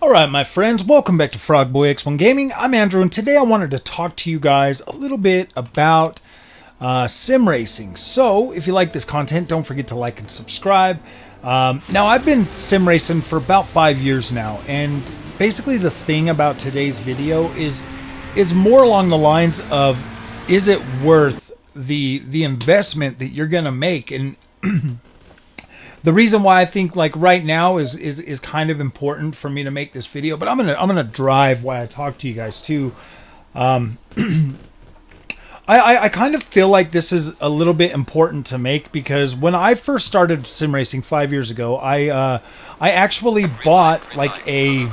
Alright my friends, welcome back to Frogboy X1 Gaming. I'm Andrew and today I wanted to talk to you guys a little bit about sim racing. So if you like this content, don't forget to like and subscribe. Now I've been sim racing for about 5 years now, and basically the thing about today's video is more along the lines of, is it worth the investment that you're gonna make? And the reason why I think like right now is kind of important for me to make this video, but I'm gonna drive why I talk to you guys too. I kind of feel like this is a little bit important to make because when I first started sim racing 5 years ago, I actually bought like a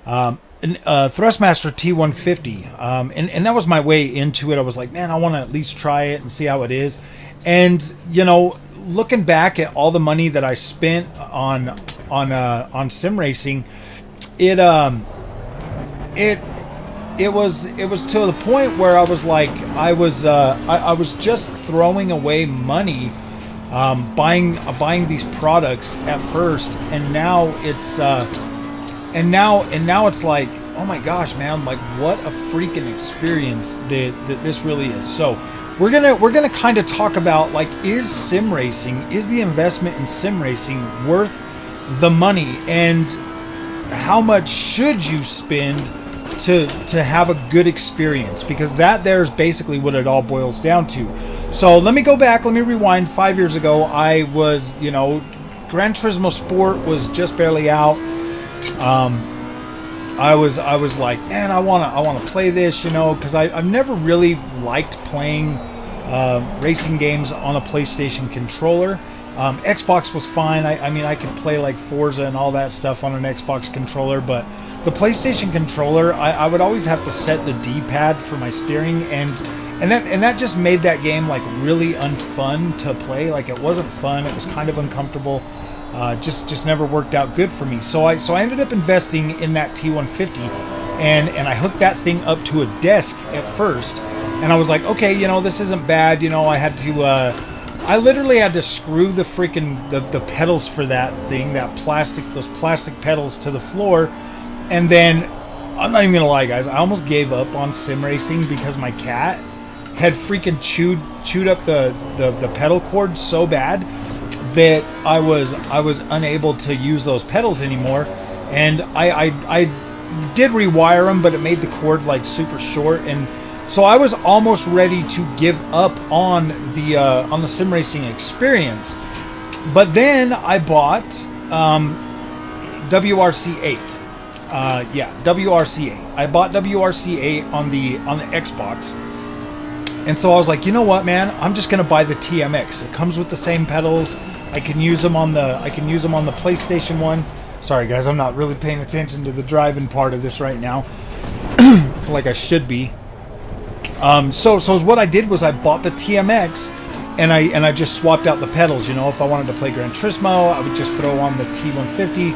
Thrustmaster T150, and that was my way into it. I was like, man, I want to at least try it and see how it is, and you know, looking back at all the money that I spent on sim racing, it was to the point where I was like, I was just throwing away money buying these products at first, and now it's like, oh my gosh, man, like what a freaking experience that this really is. So we're gonna kind of talk about, like, is the investment in sim racing worth the money, and how much should you spend to have a good experience? Because there's basically what it all boils down to. So let me go back, let me rewind. 5 years ago, I was, you know, Gran Turismo Sport was just barely out. I was like, man, I wanna play this, you know, because I've never really liked playing racing games on a PlayStation controller. Xbox was fine. I mean, I could play like Forza and all that stuff on an Xbox controller, but the PlayStation controller, I would always have to set the D-pad for my steering, and that just made that game like really unfun to play. Like, it wasn't fun. It was kind of uncomfortable. Just never worked out good for me. So I ended up investing in that T150, and I hooked that thing up to a desk at first, and I was like, okay, you know, this isn't bad. You know, I literally had to screw the freaking the pedals for that thing, those plastic pedals, to the floor, and then I'm not even gonna lie, guys, I almost gave up on sim racing because my cat had freaking chewed up the pedal cord so bad that I was unable to use those pedals anymore, and I did rewire them, but it made the cord like super short, and so I was almost ready to give up on the sim racing experience. But then I bought WRC8. WRC8. I bought WRC8 on the Xbox. And so I was like, you know what, man? I'm just gonna buy the TMX. It comes with the same pedals. I can use them on the PlayStation 1. Sorry guys, I'm not really paying attention to the driving part of this right now, like I should be. So what I did was I bought the TMX, and I just swapped out the pedals. You know, if I wanted to play Gran Turismo, I would just throw on the T150.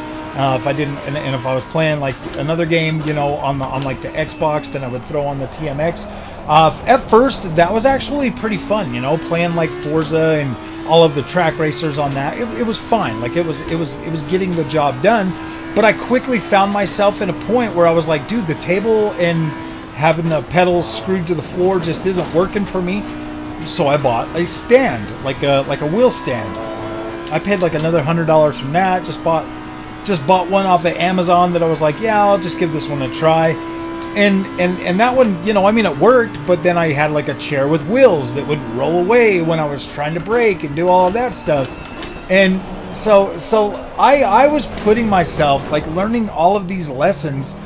If I didn't, and if I was playing like another game, you know, on like the Xbox, then I would throw on the TMX. At first, that was actually pretty fun, you know, playing like Forza and all of the track racers on that. It was fine. Like, it was getting the job done. But I quickly found myself in a point where I was like, dude, the table and having the pedals screwed to the floor just isn't working for me. So I bought a stand, like a wheel stand. I paid like another $100 from that. Just bought one off of Amazon that I was like, yeah, I'll just give this one a try. And that one, you know, I mean, it worked, but then I had like a chair with wheels that would roll away when I was trying to brake and do all of that stuff. And so I was putting myself, like, learning all of these lessons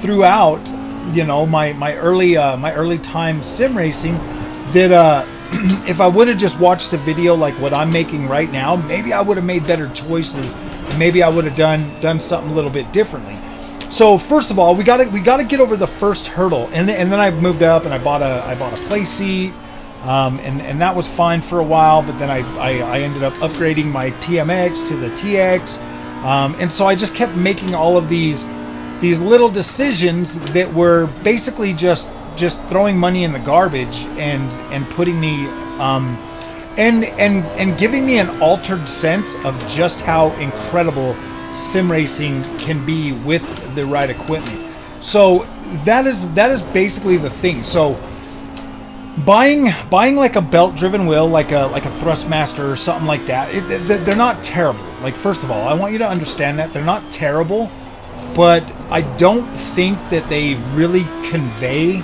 throughout, you know, my early time sim racing, that if I would have just watched a video like what I'm making right now, maybe I would have made better choices. Maybe I would have done something a little bit differently. So first of all, we gotta get over the first hurdle, and then I moved up and I bought a play seat, and that was fine for a while. But then I ended up upgrading my TMX to the TX, and so I just kept making all of these little decisions that were basically just throwing money in the garbage and putting me and giving me an altered sense of just how incredible sim racing can be with the right equipment. So that is basically the thing. So buying like a belt driven wheel, like a Thrustmaster or something like that, they're not terrible. Like, first of all, I want you to understand that they're not terrible, but I don't think that they really convey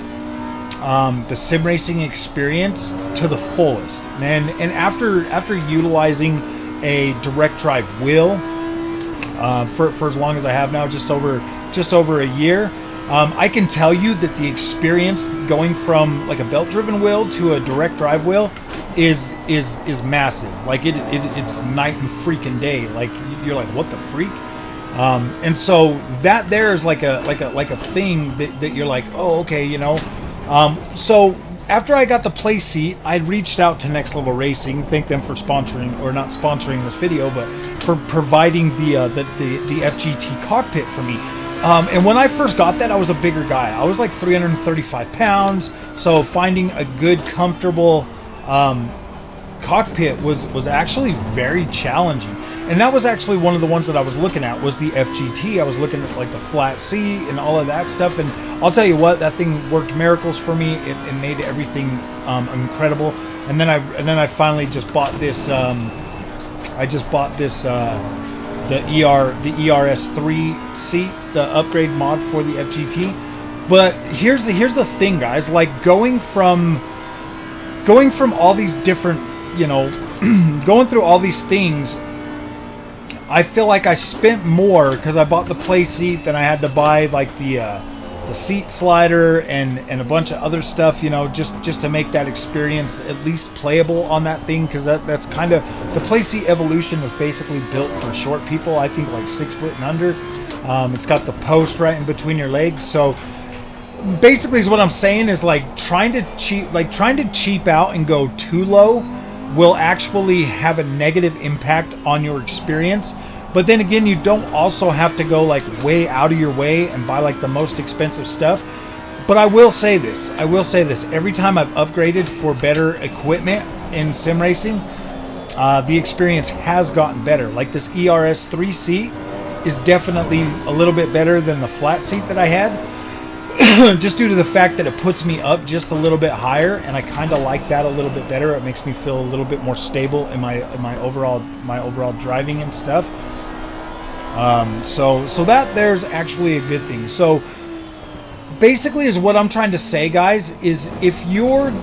the sim racing experience to the fullest. And after utilizing a direct drive wheel for as long as I have now, just over a year, I can tell you that the experience going from like a belt driven wheel to a direct drive wheel is massive. Like it's night and freaking day. Like, you're like, what the freak? And so that there is like a thing that you're like, oh, okay, you know. So after I got the play seat, I reached out to Next Level Racing. Thank them for sponsoring, or not sponsoring this video, but for providing the FGT cockpit for me. And when I first got that, I was a bigger guy. I was like 335 pounds. So finding a good, comfortable cockpit was actually very challenging. And that was actually one of the ones that I was looking at, was the FGT. I was looking at like the flat seat and all of that stuff. And I'll tell you what, that thing worked miracles for me. It made everything incredible. And then I finally just bought this. The ERS3 seat, the upgrade mod for the FGT. But here's the thing, guys. Like, going from all these different, you know, going through all these things, I feel like I spent more because I bought the play seat than I had to buy like the seat slider and a bunch of other stuff, you know, just to make that experience at least playable on that thing, because that's kind of, the play seat Evolution is basically built for short people. I think like 6 foot and under. It's got the post right in between your legs. So basically, is what I'm saying is, like, trying to cheap out and go too low will actually have a negative impact on your experience. But then again, you don't also have to go like way out of your way and buy like the most expensive stuff. But I will say this, every time I've upgraded for better equipment in sim racing, the experience has gotten better. Like, this ERS3 seat is definitely a little bit better than the flat seat that I had. Just due to the fact that it puts me up just a little bit higher, and I kind of like that a little bit better. It makes me feel a little bit more stable in my overall driving and stuff. So that there's actually a good thing. So basically, is what I'm trying to say, guys, is if you're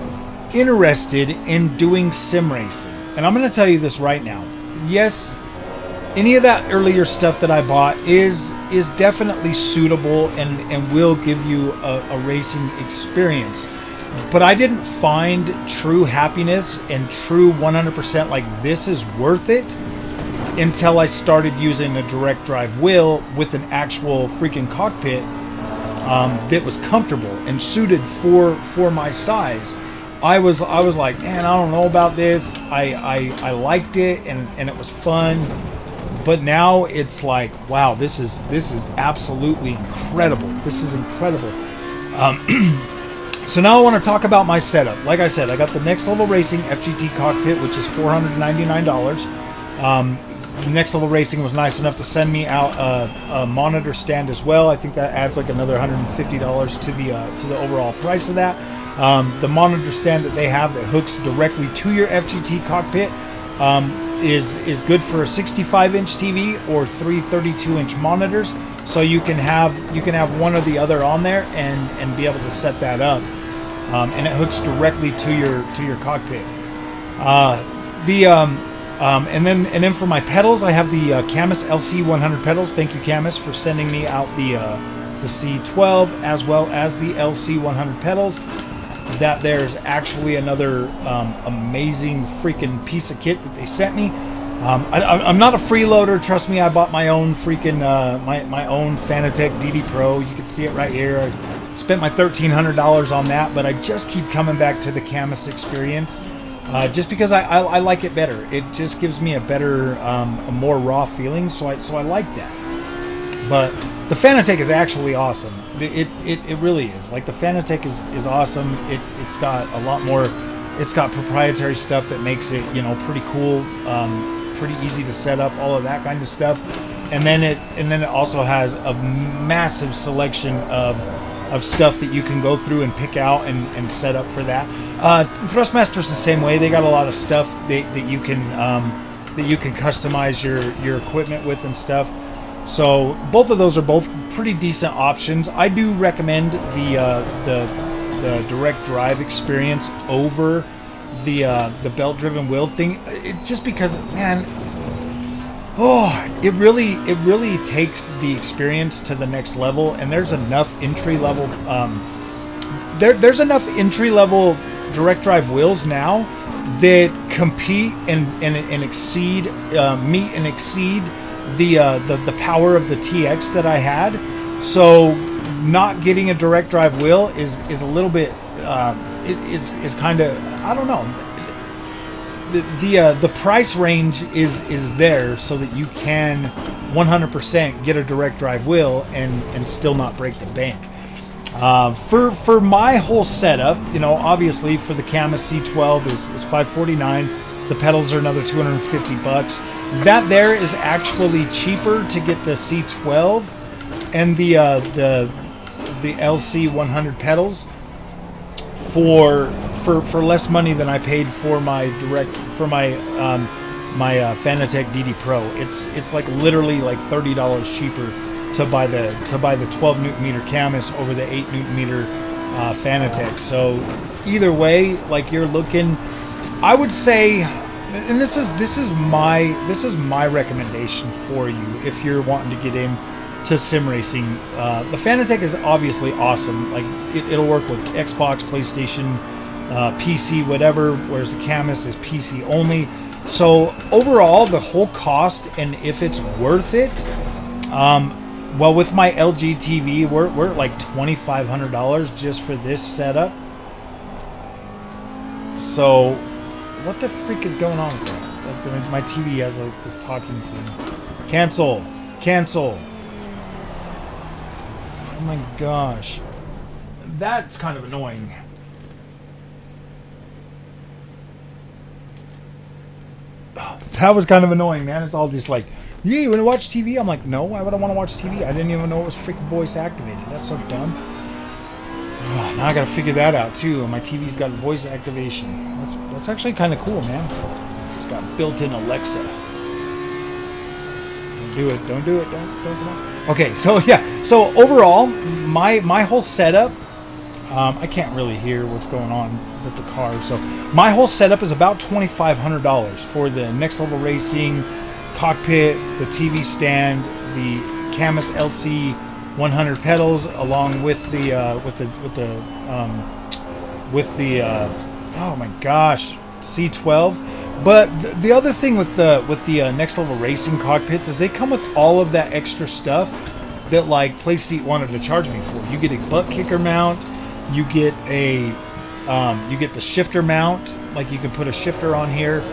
interested in doing sim racing, and I'm going to tell you this right now, yes, any of that earlier stuff that I bought is definitely suitable and will give you a racing experience. But I didn't find true happiness and true 100% like this is worth it until I started using a direct drive wheel with an actual freaking cockpit that was comfortable and suited for my size. I was like, man, I don't know about this. I liked it and it was fun. But now it's like, wow, this is absolutely incredible. This is incredible. So now I want to talk about my setup. Like I said, I got the Next Level Racing FGT cockpit, which is $499. Next Level Racing was nice enough to send me out a monitor stand as well. I think that adds like another $150 to the overall price of that. The monitor stand that they have that hooks directly to your FGT cockpit is good for a 65-inch TV or 3 32-inch monitors. So you can have one or the other on there and be able to set that up, and it hooks directly to your cockpit. And then for my pedals, I have the Camus LC100 pedals. Thank you, Camus, for sending me out the C12 as well as the LC100 pedals. That there's actually another amazing freaking piece of kit that they sent me. I'm not a freeloader. Trust me, I bought my own freaking my own Fanatec DD Pro. You can see it right here. I spent my $1,300 on that, but I just keep coming back to the Camus experience. Just because I like it better. It just gives me a better, a more raw feeling, so I like that. But the Fanatec is actually awesome. It really is. Like, the Fanatec is awesome. It's got a lot more. It's got proprietary stuff that makes it, you know, pretty cool, pretty easy to set up, all of that kind of stuff. and then it also has a massive selection of stuff that you can go through and pick out and set up for that. Thrustmaster's the same way. They got a lot of stuff that you can customize your equipment with and stuff. So both of those are both pretty decent options. I do recommend the direct drive experience over the belt driven wheel thing, just because, man, it really takes the experience to the next level. And there's enough entry level there's enough entry level direct drive wheels now that compete and exceed meet and exceed the power of the TX that I had. So not getting a direct drive wheel is a little bit is kind of, I don't know. The price range is there so that you can 100% get a direct drive wheel and still not break the bank. For my whole setup, you know, obviously for the Camus C12 is $549. The pedals are another $250. That there is actually cheaper to get the C12 and the LC 100 pedals for less money than I paid for my Fanatec DD Pro. It's like literally like $30 cheaper to buy the 12 Newton meter Camus over the 8 Newton meter Fanatec. So either way, like, you're looking, I would say, and this is my recommendation for you if you're wanting to get into sim racing. The Fanatec is obviously awesome. Like, it'll work with Xbox, PlayStation, PC, whatever, whereas the Camus is PC only. So overall, the whole cost, and if it's worth it, well, with my LG TV, we're at like $2,500 just for this setup. So what the freak is going on with that? My TV has like this talking thing. Cancel. Oh my gosh. That's kind of annoying. That was kind of annoying, man. It's all just like, yeah, you want to watch TV? I'm like, no, why would I want to watch TV? I didn't even know it was freaking voice activated. That's so dumb. Oh, now I gotta figure that out too. My TV's got voice activation. That's actually kind of cool, man. It's got built-in Alexa. Don't do it. Don't. Okay, so yeah. So overall, my whole setup, I can't really hear what's going on with the car. So my whole setup is about $2,500 for the Next Level Racing cockpit, the TV stand, the Camus LC 100 pedals, along with the oh my gosh, C12. But the other thing with the Next Level Racing cockpits is they come with all of that extra stuff that, like, Playseat wanted to charge me for. You get a butt kicker mount, you get the shifter mount, like you can put a shifter on here,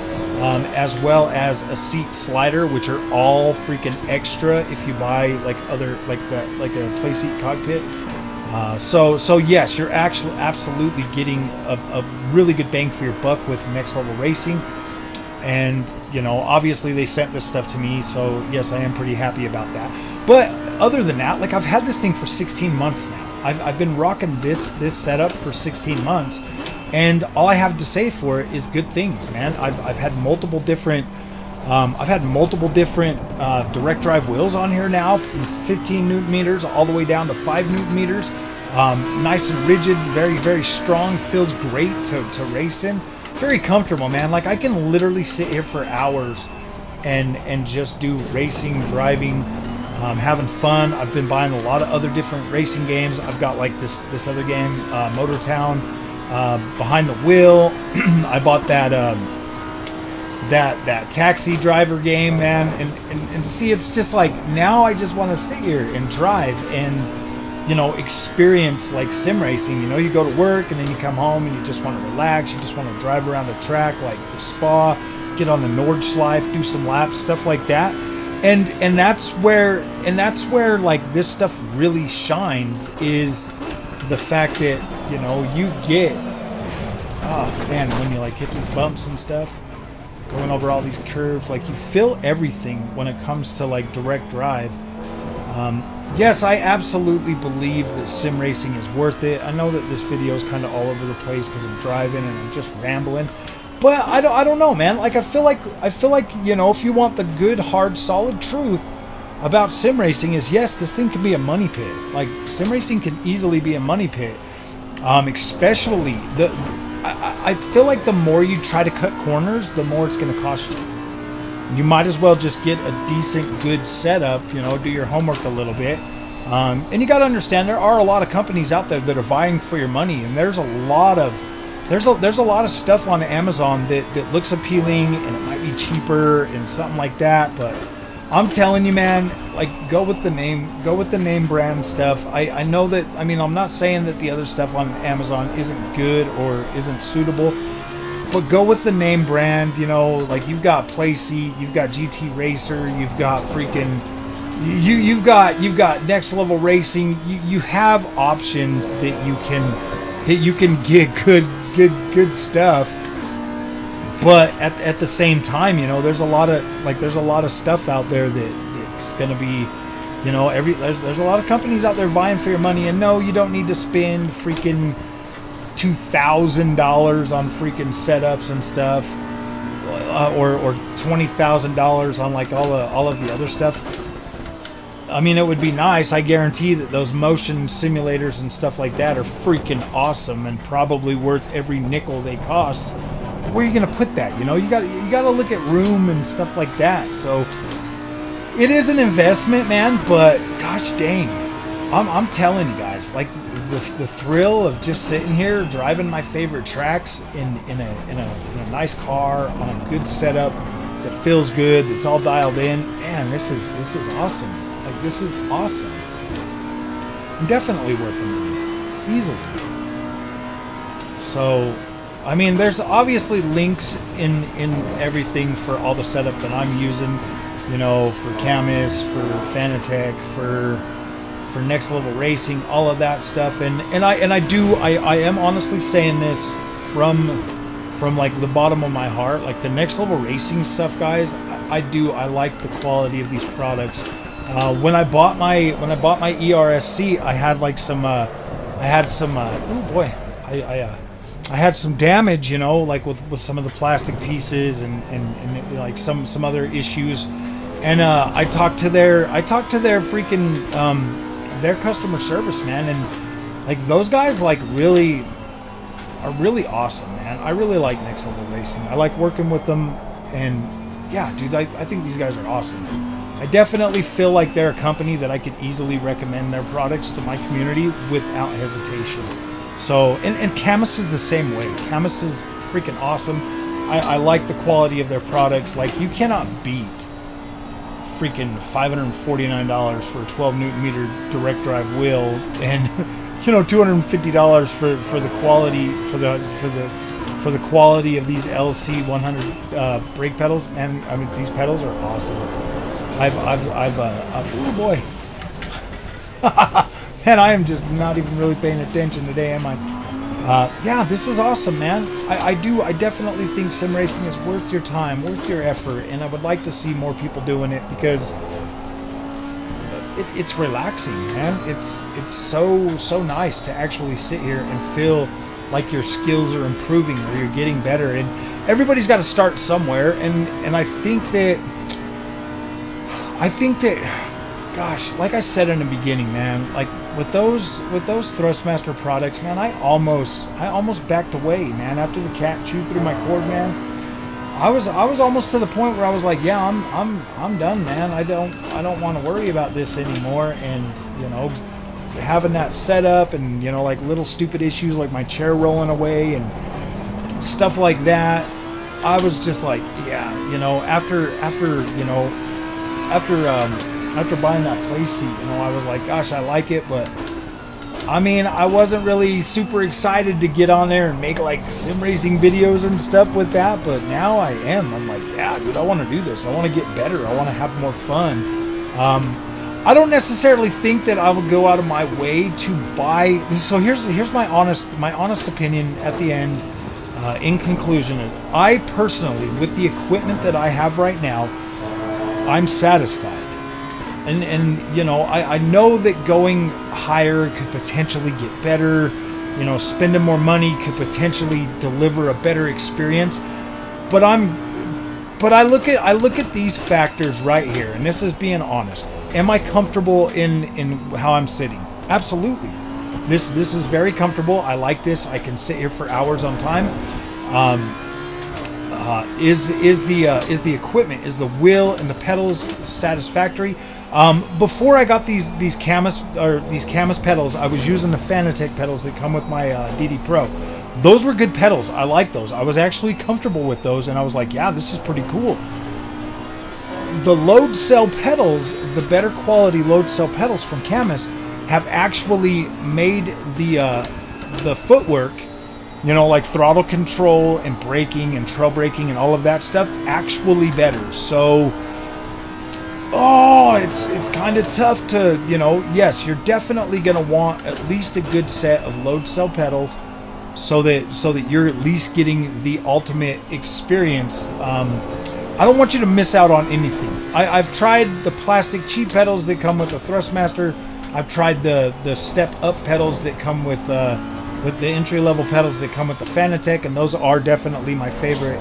as well as a seat slider, which are all freaking extra if you buy like a Playseat cockpit. So yes, you're actually absolutely getting a really good bang for your buck with Next Level Racing. And, you know, obviously they sent this stuff to me, so yes, I am pretty happy about that. But other than that, like, I've had this thing for 16 months now. I've been rocking this setup for 16 months, and all I have to say for it is good things, man. I've had multiple different direct drive wheels on here now, from 15 Newton meters all the way down to 5 Newton meters. Nice and rigid, very, very strong, feels great to race in. Very comfortable, man. Like, I can literally sit here for hours and just do racing, driving, having fun. I've been buying a lot of other different racing games. I've got like this other game, Motortown, Behind the Wheel. I bought that taxi driver game, man. And see, it's just like, now I just want to sit here and drive and, you know, experience like sim racing. You know, you go to work and then you come home and you just want to relax. You just want to drive around the track, like the Spa, get on the Nordschleife, do some laps, stuff like that. And that's where like this stuff really shines, is the fact that, you know, you get, oh man, when you like hit these bumps and stuff, going over all these curves. Like, you feel everything when it comes to like direct drive. Yes, I absolutely believe that sim racing is worth it. I know that this video is kind of all over the place because I'm driving and I'm just rambling, but I don't know, man. Like, I feel like you know, if you want the good, hard, solid truth about sim racing, is yes, this thing can be a money pit. Like, sim racing can easily be a money pit. Especially I feel like the more you try to cut corners, the more it's going to cost you. You might as well just get a decent, good setup, you know, do your homework a little bit. And you got to understand, there are a lot of companies out there that are vying for your money, and there's a lot of stuff on Amazon that looks appealing, and it might be cheaper and something like that, but I'm telling you, man, like, go with the name brand stuff. I know that, I mean, I'm not saying that the other stuff on Amazon isn't good or isn't suitable, but go with the name brand. You know, like, you've got Playseat, you've got GT Racer, you've got freaking, you've got Next Level Racing. You have options that you can get good stuff. But at the same time, you know, there's a lot of stuff out there that's gonna be, you know, there's a lot of companies out there vying for your money. And no, you don't need to spend freaking $2,000 on freaking setups and stuff, or $20,000 on like all of the other stuff. I mean, it would be nice. I guarantee that those motion simulators and stuff like that are freaking awesome and probably worth every nickel they cost. Where are you going to put that? You know, you got to look at room and stuff like that. So it is an investment, man, but gosh dang, I'm telling you guys, like, the thrill of just sitting here driving my favorite tracks in a nice car on a good setup that feels good, that's all dialed in. Man, this is awesome. Like, this is awesome. And definitely worth the money, easily. So, I mean, there's obviously links in everything for all the setup that I'm using, you know, for Camus, for Fanatec, for Next Level Racing, all of that stuff. And I am honestly saying this from like the bottom of my heart. Like, the Next Level Racing stuff, guys, I like the quality of these products. When I bought my ERSC, I had like I had some damage, you know, like with some of the plastic pieces and like some other issues, and I talked to their freaking their customer service, man, and like, those guys like are really awesome, man. I really like Next Level Racing. I like working with them, and yeah, dude, I think these guys are awesome. I definitely feel like they're a company that I could easily recommend their products to my community without hesitation. So, and Camus is the same way. Camus is freaking awesome. I like the quality of their products. Like, you cannot beat freaking $549 for a 12 Newton meter direct drive wheel, and you know, $250 for the quality for the quality of these LC 100 brake pedals. Man, I mean, these pedals are awesome. Oh boy. Man, I am just not even really paying attention today, am I? Yeah, this is awesome, man. I definitely think sim racing is worth your time, worth your effort, and I would like to see more people doing it, because it's relaxing, man. It's so nice to actually sit here and feel like your skills are improving or you're getting better. And everybody's got to start somewhere, and I think that gosh, like I said in the beginning, man, like with those Thrustmaster products, man, I almost backed away, man, after the cat chewed through my cord, man. I was almost to the point where I was like, yeah, I'm done, man. I don't want to worry about this anymore. And you know, having that setup, and you know, like little stupid issues like my chair rolling away and stuff like that, I was just like, yeah, you know, after buying that Playseat, you know, I was like, gosh, I like it, but I mean, I wasn't really super excited to get on there and make like sim racing videos and stuff with that, but now I am. I'm like, yeah, dude, I want to do this. I want to get better. I want to have more fun. I don't necessarily think that I would go out of my way to buy. So here's my honest opinion at the end. in conclusion, is I personally, with the equipment that I have right now, I'm satisfied. And you know, I know that going higher could potentially get better. You know, spending more money could potentially deliver a better experience. But I look at these factors right here, and this is being honest. Am I comfortable in how I'm sitting? Absolutely. This is very comfortable. I like this. I can sit here for hours on time. Is the equipment, is the wheel and the pedals satisfactory? Before I got these Camus pedals, I was using the Fanatec pedals that come with my DD Pro. Those were good pedals. I like those. I was actually comfortable with those, and I was like, yeah, this is pretty cool. The load cell pedals, the better quality load cell pedals from Camus, have actually made the footwork, you know, like throttle control and braking and trail braking and all of that stuff, actually better. So, it's kind of tough to, you know, yes, you're definitely going to want at least a good set of load cell pedals so that you're at least getting the ultimate experience. I don't want you to miss out on anything. I've tried the plastic cheap pedals that come with the Thrustmaster. I've tried the step-up pedals that come with the entry-level pedals that come with the Fanatec, and those are definitely my favorite.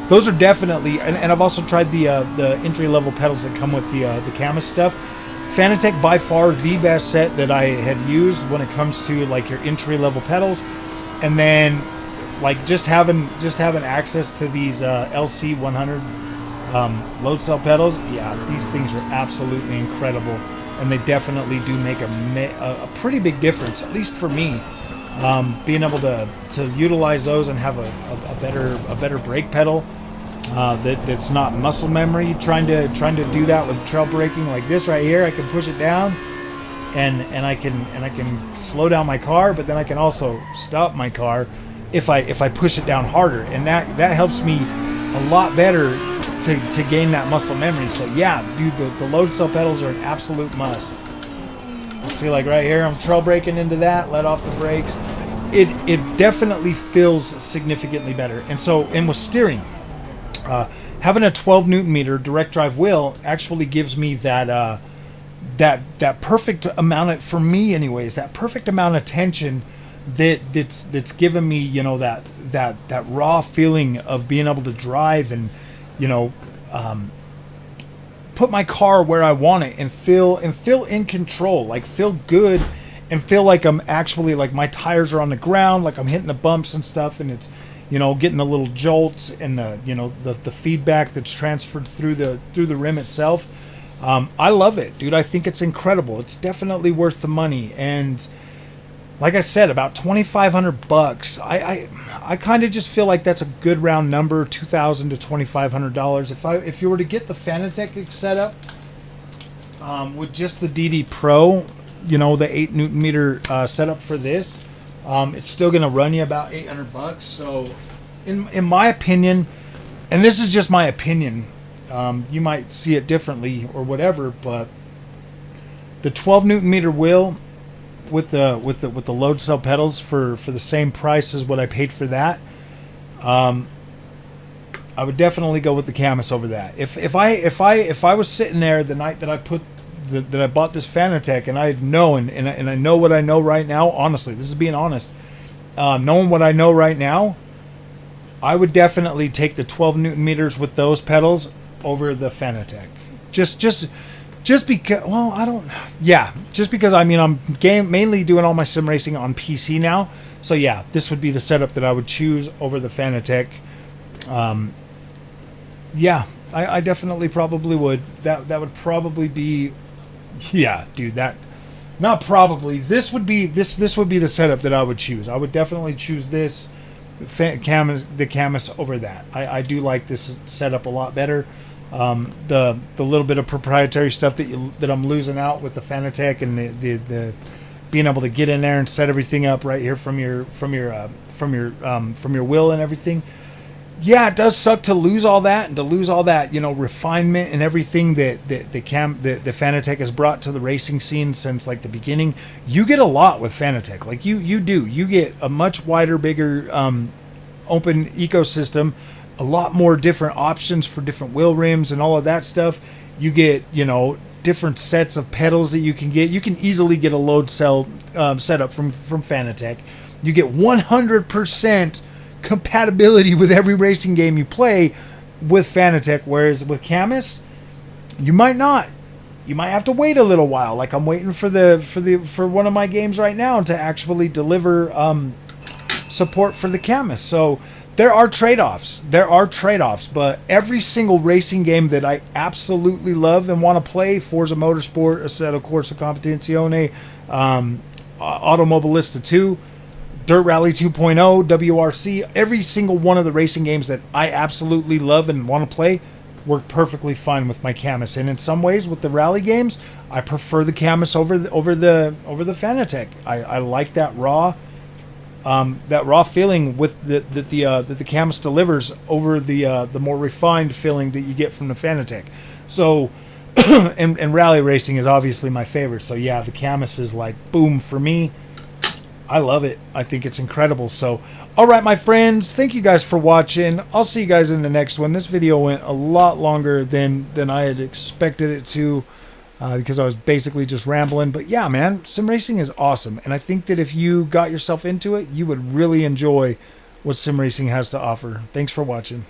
Those are definitely, and I've also tried the entry-level pedals that come with the Camus stuff. Fanatec, by far the best set that I had used when it comes to like your entry-level pedals, and then like just having access to these LC 100 load cell pedals. Yeah, these things are absolutely incredible. And they definitely do make a pretty big difference, at least for me. Being able to utilize those and have a better brake pedal that's not muscle memory. Trying to do that with trail braking like this right here, I can push it down, and I can slow down my car, but then I can also stop my car if I push it down harder, and that helps me a lot better to gain that muscle memory. So yeah, dude, the load cell pedals are an absolute must. See, like right here, I'm trail braking into that, let off the brakes. It definitely feels significantly better. And with steering, having a 12 Newton meter direct drive wheel actually gives me that perfect amount for me anyways, that perfect amount of tension that's given me, you know, that raw feeling of being able to drive and, you know, put my car where I want it and feel in control, like feel good and feel like I'm actually, like my tires are on the ground, like I'm hitting the bumps and stuff, and it's, you know, getting the little jolts and the, you know, the feedback that's transferred through the rim itself. I love it, dude. I think it's incredible. It's definitely worth the money. And like I said, about $2,500. I kind of just feel like that's a good round number, $2,000 to $2,500. If you were to get the Fanatec setup with just the DD Pro, you know, the 8 Newton meter setup for this, it's still going to run you about $800. So, in my opinion, and this is just my opinion, you might see it differently or whatever, but the 12 Newton meter wheel with the load cell pedals for the same price as what I paid for that, I would definitely go with the Camus over that. If I was sitting there the night that I bought this Fanatec, and I know and I know what I know right now, honestly, this is being honest, knowing what I know right now, I would definitely take the 12 Newton meters with those pedals over the Fanatec. Just because, well, I don't, yeah, just because, I mean, I'm mainly doing all my sim racing on PC now, so yeah, this would be the setup that I would choose over the Fanatec. Yeah, I definitely probably would. That would probably be, yeah, dude, that, not probably, this would be the setup that I would choose. I would definitely choose this, the Camus over that. I do like this setup a lot better. The little bit of proprietary stuff that I'm losing out with the Fanatec, and the being able to get in there and set everything up right here from your wheel and everything. Yeah, it does suck to lose all that, and to lose all that, you know, refinement and everything that the Fanatec has brought to the racing scene since like the beginning. You get a lot with Fanatec, like you get a much wider, bigger open ecosystem, a lot more different options for different wheel rims and all of that stuff. You get, you know, different sets of pedals that you can get. You can easily get a load cell setup from Fanatec. You get 100% compatibility with every racing game you play with Fanatec, whereas with Camus, you might not. You might have to wait a little while. Like I'm waiting for one of my games right now to actually deliver support for the Camus. So there are trade-offs. There are trade-offs, but every single racing game that I absolutely love and want to play, Forza Motorsport, Assetto Corsa Competizione, Automobilista 2, Dirt Rally 2.0, WRC, every single one of the racing games that I absolutely love and want to play work perfectly fine with my Camus. And in some ways, with the rally games, I prefer the Camus over the Fanatec. I like that raw feeling with that the Camus delivers over the more refined feeling that you get from the Fanatec. So, and rally racing is obviously my favorite. So yeah, the Camus is like boom for me. I love it. I think it's incredible. So, all right, my friends, thank you guys for watching. I'll see you guys in the next one. This video went a lot longer than I had expected it to, because I was basically just rambling. But yeah, man, sim racing is awesome. And I think that if you got yourself into it, you would really enjoy what sim racing has to offer. Thanks for watching.